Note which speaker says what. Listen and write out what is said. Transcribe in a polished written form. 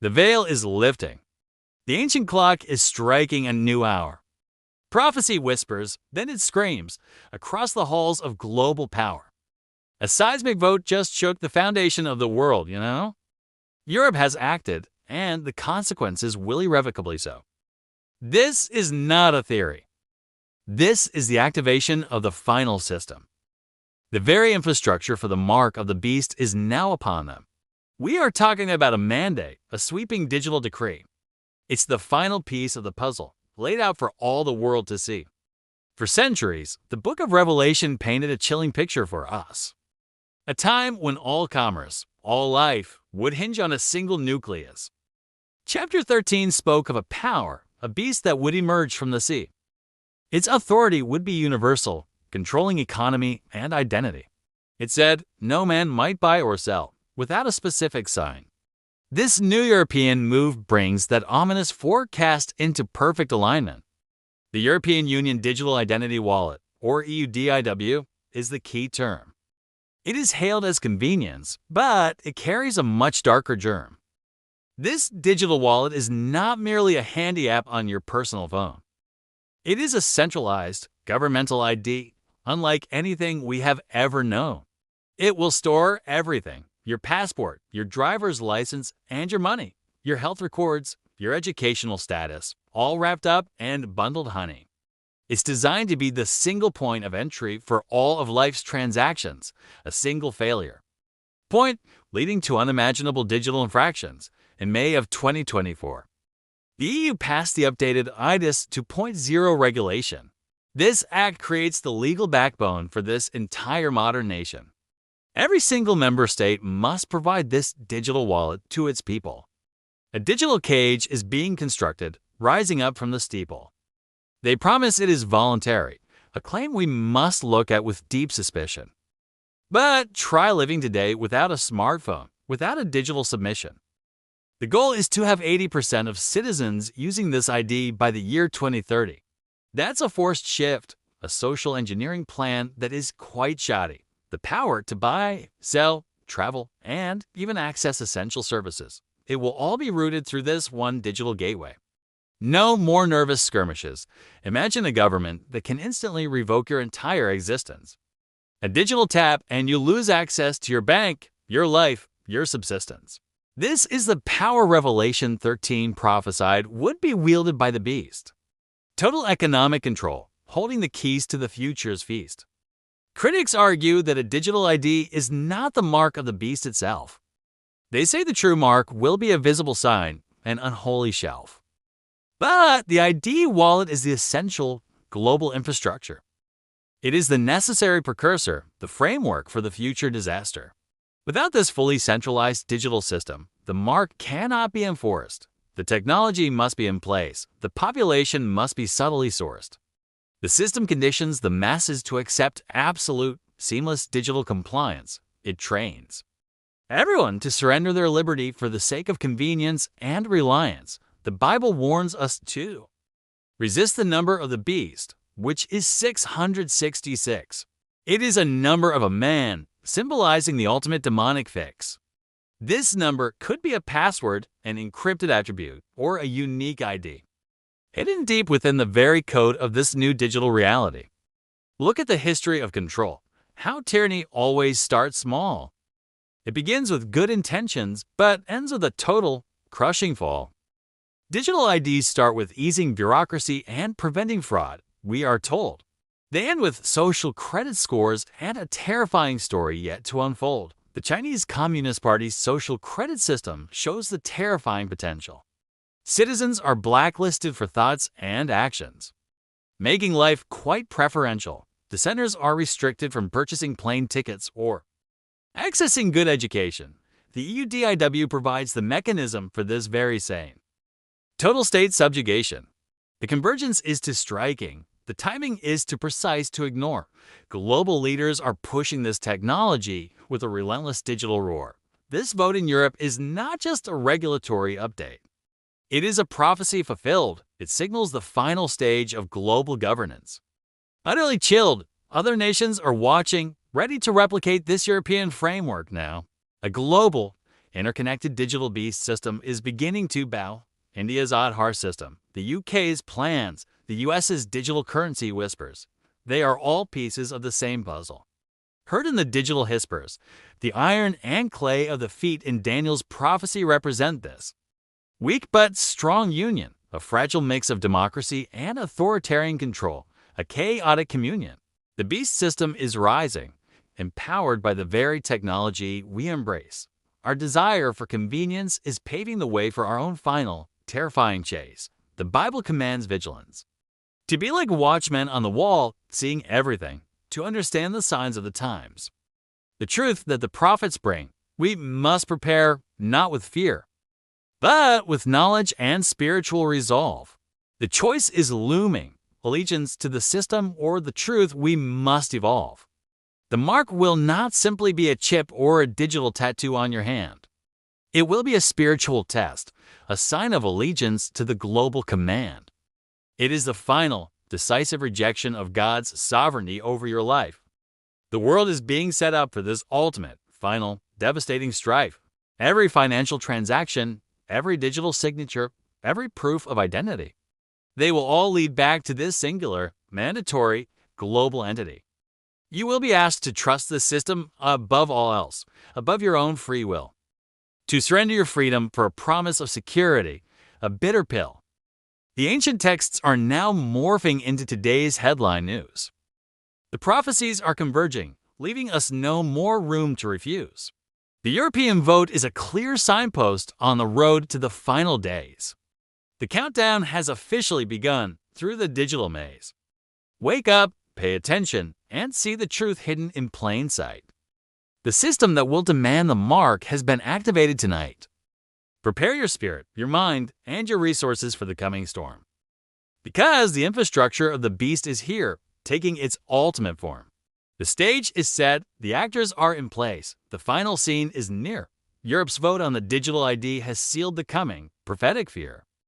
Speaker 1: The veil is lifting. The ancient clock is striking a new hour. Prophecy whispers, then it screams, across the halls of global power. A seismic vote just shook the foundation of the world, you know? Europe has acted, and the consequences will irrevocably so. This is not a theory. This is the activation of the final system. The very infrastructure for the mark of the beast is now upon them. We are talking about a mandate, a sweeping digital decree. It's the final piece of the puzzle, laid out for all the world to see. For centuries, the book of Revelation painted a chilling picture for us. A time when all commerce, all life, would hinge on a single nucleus. Chapter 13 spoke of a power, a beast that would emerge from the sea. Its authority would be universal, controlling economy and identity. It said, no man might buy or sell, without a specific sign. This new European move brings that ominous forecast into perfect alignment. The European Union Digital Identity Wallet, or EUDIW, is the key term. It is hailed as convenience, but it carries a much darker germ. This digital wallet is not merely a handy app on your personal phone. It is a centralized, governmental ID, unlike anything we have ever known. It will store everything: your passport, your driver's license, and your money, your health records, your educational status, all wrapped up and bundled honey. It's designed to be the single point of entry for all of life's transactions, a single failure point leading to unimaginable digital infractions. In May of 2024, the EU passed the updated IDIS 2.0 regulation. This act creates the legal backbone for this entire modern nation. Every single member state must provide this digital wallet to its people. A digital cage is being constructed, rising up from the steeple. They promise it is voluntary, a claim we must look at with deep suspicion. But try living today without a smartphone, without a digital submission. The goal is to have 80% of citizens using this ID by the year 2030. That's a forced shift, a social engineering plan that is quite shoddy. The power to buy, sell, travel, and even access essential services. It will all be routed through this one digital gateway. No more nervous skirmishes. Imagine a government that can instantly revoke your entire existence. A digital tap and you lose access to your bank, your life, your subsistence. This is the power Revelation 13 prophesied would be wielded by the beast. Total economic control, holding the keys to the future's feast. Critics argue that a digital ID is not the mark of the beast itself. They say the true mark will be a visible sign, an unholy shelf. But the ID wallet is the essential global infrastructure. It is the necessary precursor, the framework for the future disaster. Without this fully centralized digital system, the mark cannot be enforced. The technology must be in place. The population must be subtly sourced. The system conditions the masses to accept absolute, seamless digital compliance. It trains everyone to surrender their liberty for the sake of convenience and reliance. The Bible warns us to resist the number of the beast, which is 666. It is a number of a man, symbolizing the ultimate demonic fix. This number could be a password, an encrypted attribute, or a unique ID, hidden deep within the very code of this new digital reality. Look at the history of control, how tyranny always starts small. It begins with good intentions, but ends with a total, crushing fall. Digital IDs start with easing bureaucracy and preventing fraud, we are told. They end with social credit scores and a terrifying story yet to unfold. The Chinese Communist Party's social credit system shows the terrifying potential. Citizens are blacklisted for thoughts and actions, making life quite preferential. Dissenters are restricted from purchasing plane tickets or accessing good education. The EUDIW provides the mechanism for this very same. Total state subjugation. The convergence is too striking. The timing is too precise to ignore. Global leaders are pushing this technology with a relentless digital roar. This vote in Europe is not just a regulatory update. It is a prophecy fulfilled. It signals the final stage of global governance. Utterly chilled, other nations are watching, ready to replicate this European framework now. A global, interconnected digital beast system is beginning to bow. India's Aadhaar system, the UK's plans, the US's digital currency whispers. They are all pieces of the same puzzle. Heard in the digital whispers, the iron and clay of the feet in Daniel's prophecy represent this. Weak but strong union, a fragile mix of democracy and authoritarian control, a chaotic communion. The beast system is rising, empowered by the very technology we embrace. Our desire for convenience is paving the way for our own final, terrifying chase. The Bible commands vigilance. To be like watchmen on the wall, seeing everything, to understand the signs of the times. The truth that the prophets bring, we must prepare not with fear, but with knowledge and spiritual resolve. The choice is looming, allegiance to the system or the truth we must evolve. The mark will not simply be a chip or a digital tattoo on your hand. It will be a spiritual test, a sign of allegiance to the global command. It is the final, decisive rejection of God's sovereignty over your life. The world is being set up for this ultimate, final, devastating strife. Every financial transaction, every digital signature, every proof of identity. They will all lead back to this singular, mandatory, global entity. You will be asked to trust the system above all else, above your own free will. To surrender your freedom for a promise of security, a bitter pill. The ancient texts are now morphing into today's headline news. The prophecies are converging, leaving us no more room to refuse. The European vote is a clear signpost on the road to the final days. The countdown has officially begun through the digital maze. Wake up, pay attention, and see the truth hidden in plain sight. The system that will demand the mark has been activated tonight. Prepare your spirit, your mind, and your resources for the coming storm. Because the infrastructure of the beast is here, taking its ultimate form. The stage is set, the actors are in place, the final scene is near. Europe's vote on the digital ID has sealed the coming, prophetic fear.